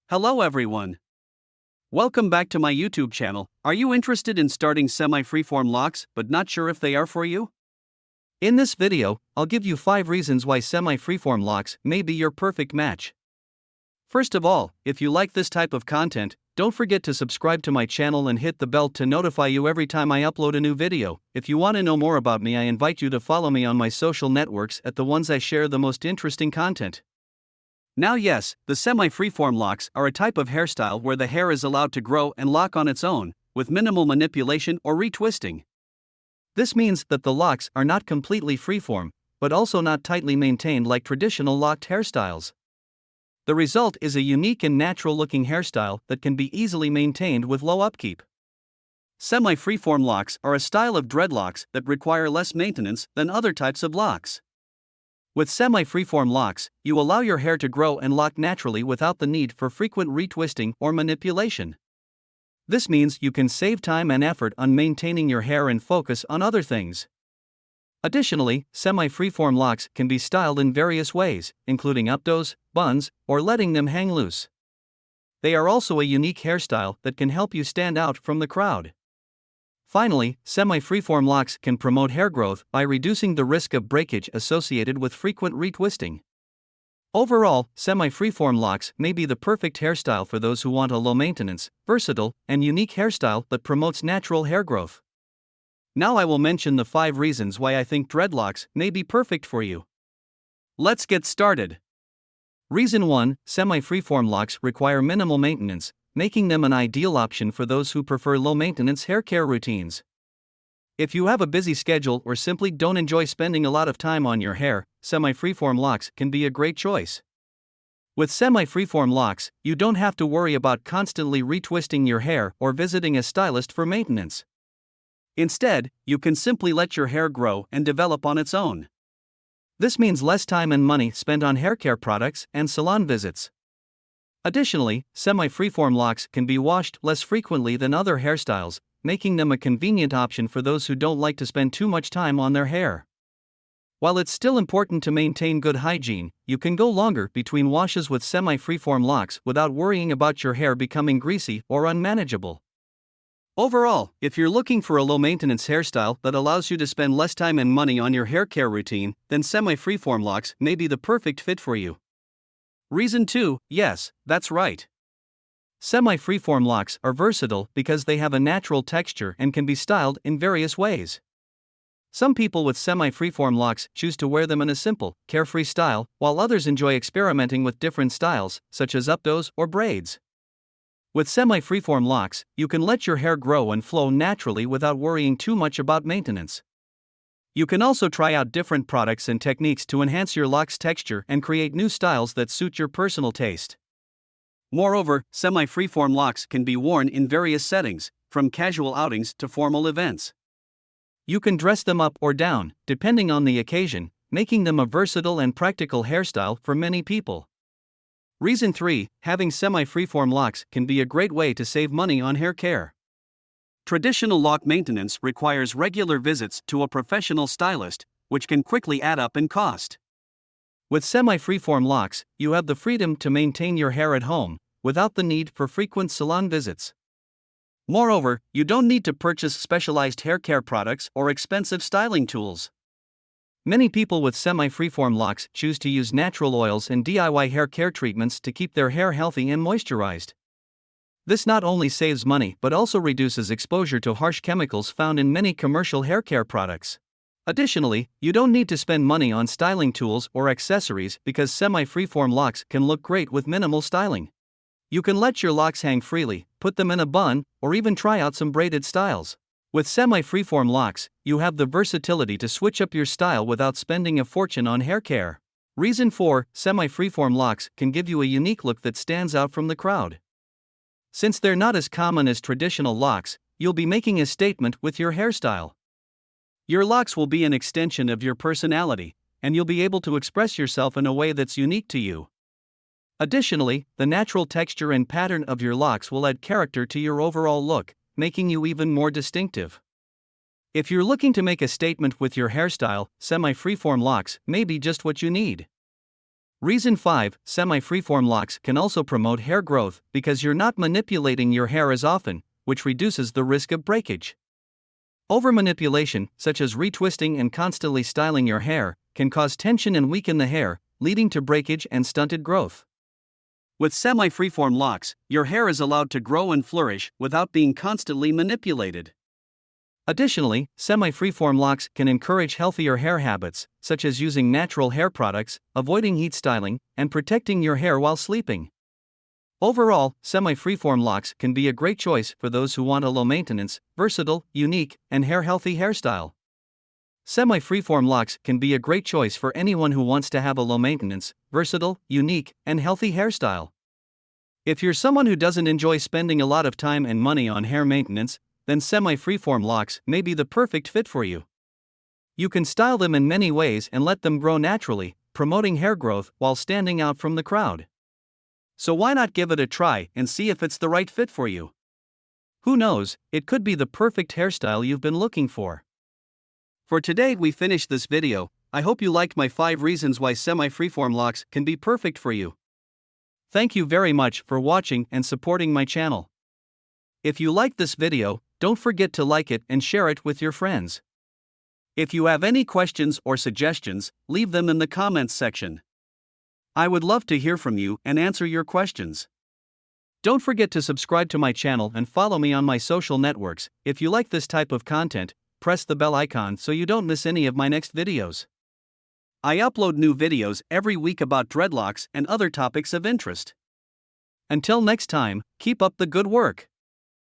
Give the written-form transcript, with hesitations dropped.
Hello everyone. Welcome back to my YouTube channel. Are you interested in starting semi-freeform locks but not sure if they are for you? In this video, I'll give you 5 reasons why semi-freeform locks may be your perfect match. First of all, if you like this type of content, don't forget to subscribe to my channel and hit the bell to notify you every time I upload a new video. If you want to know more about me, I invite you to follow me on my social networks at the ones I share the most interesting content. Now yes, the semi-freeform locks are a type of hairstyle where the hair is allowed to grow and lock on its own, with minimal manipulation or retwisting. This means that the locks are not completely freeform, but also not tightly maintained like traditional locked hairstyles. The result is a unique and natural-looking hairstyle that can be easily maintained with low upkeep. Semi-freeform locks are a style of dreadlocks that require less maintenance than other types of locks. With semi-freeform locks, you allow your hair to grow and lock naturally without the need for frequent retwisting or manipulation. This means you can save time and effort on maintaining your hair and focus on other things. Additionally, semi-freeform locks can be styled in various ways, including updos, buns, or letting them hang loose. They are also a unique hairstyle that can help you stand out from the crowd. Finally, semi-freeform locks can promote hair growth by reducing the risk of breakage associated with frequent retwisting. Overall, semi-freeform locks may be the perfect hairstyle for those who want a low-maintenance, versatile, and unique hairstyle that promotes natural hair growth. Now I will mention the 5 reasons why I think dreadlocks may be perfect for you. Let's get started. Reason 1: semi-freeform locks require minimal maintenance, making them an ideal option for those who prefer low-maintenance hair care routines. If you have a busy schedule or simply don't enjoy spending a lot of time on your hair, semi-freeform locks can be a great choice. With semi-freeform locks, you don't have to worry about constantly retwisting your hair or visiting a stylist for maintenance. Instead, you can simply let your hair grow and develop on its own. This means less time and money spent on hair care products and salon visits. Additionally, semi-freeform locks can be washed less frequently than other hairstyles, making them a convenient option for those who don't like to spend too much time on their hair. While it's still important to maintain good hygiene, you can go longer between washes with semi-freeform locks without worrying about your hair becoming greasy or unmanageable. Overall, if you're looking for a low-maintenance hairstyle that allows you to spend less time and money on your hair care routine, then semi-freeform locks may be the perfect fit for you. Reason 2: yes, that's right. Semi-freeform locks are versatile because they have a natural texture and can be styled in various ways. Some people with semi-freeform locks choose to wear them in a simple, carefree style, while others enjoy experimenting with different styles, such as updos or braids. With semi-freeform locks, you can let your hair grow and flow naturally without worrying too much about maintenance. You can also try out different products and techniques to enhance your locks' texture and create new styles that suit your personal taste. Moreover, semi-freeform locks can be worn in various settings, from casual outings to formal events. You can dress them up or down, depending on the occasion, making them a versatile and practical hairstyle for many people. Reason 3: having semi-freeform locks can be a great way to save money on hair care. Traditional lock maintenance requires regular visits to a professional stylist, which can quickly add up in cost. With semi-freeform locks, you have the freedom to maintain your hair at home, without the need for frequent salon visits. Moreover, you don't need to purchase specialized hair care products or expensive styling tools. Many people with semi-freeform locks choose to use natural oils and DIY hair care treatments to keep their hair healthy and moisturized. This not only saves money but also reduces exposure to harsh chemicals found in many commercial hair care products. Additionally, you don't need to spend money on styling tools or accessories because semi-freeform locks can look great with minimal styling. You can let your locks hang freely, put them in a bun, or even try out some braided styles. With semi-freeform locks, you have the versatility to switch up your style without spending a fortune on hair care. Reason 4: semi-freeform locks can give you a unique look that stands out from the crowd. Since they're not as common as traditional locks, you'll be making a statement with your hairstyle. Your locks will be an extension of your personality, and you'll be able to express yourself in a way that's unique to you. Additionally, the natural texture and pattern of your locks will add character to your overall look, making you even more distinctive. If you're looking to make a statement with your hairstyle, semi-freeform locks may be just what you need. Reason 5: Semi-freeform locks can also promote hair growth because you're not manipulating your hair as often, which reduces the risk of breakage. Over-manipulation, such as retwisting and constantly styling your hair, can cause tension and weaken the hair, leading to breakage and stunted growth. With semi-freeform locks, your hair is allowed to grow and flourish without being constantly manipulated. Additionally, semi-freeform locks can encourage healthier hair habits, such as using natural hair products, avoiding heat styling, and protecting your hair while sleeping. Overall, semi-freeform locks can be a great choice for those who want a low-maintenance, versatile, unique, and hair-healthy hairstyle. Semi-freeform locks can be a great choice for anyone who wants to have a low-maintenance, versatile, unique, and healthy hairstyle. If you're someone who doesn't enjoy spending a lot of time and money on hair maintenance, then semi-freeform locks may be the perfect fit for you. You can style them in many ways and let them grow naturally, promoting hair growth while standing out from the crowd. So why not give it a try and see if it's the right fit for you? Who knows, it could be the perfect hairstyle you've been looking for. For today we finished this video. I hope you liked my 5 reasons why semi-freeform locks can be perfect for you. Thank you very much for watching and supporting my channel. If you liked this video, don't forget to like it and share it with your friends. If you have any questions or suggestions, leave them in the comments section. I would love to hear from you and answer your questions. Don't forget to subscribe to my channel and follow me on my social networks. If you like this type of content, press the bell icon so you don't miss any of my next videos. I upload new videos every week about dreadlocks and other topics of interest. Until next time, keep up the good work.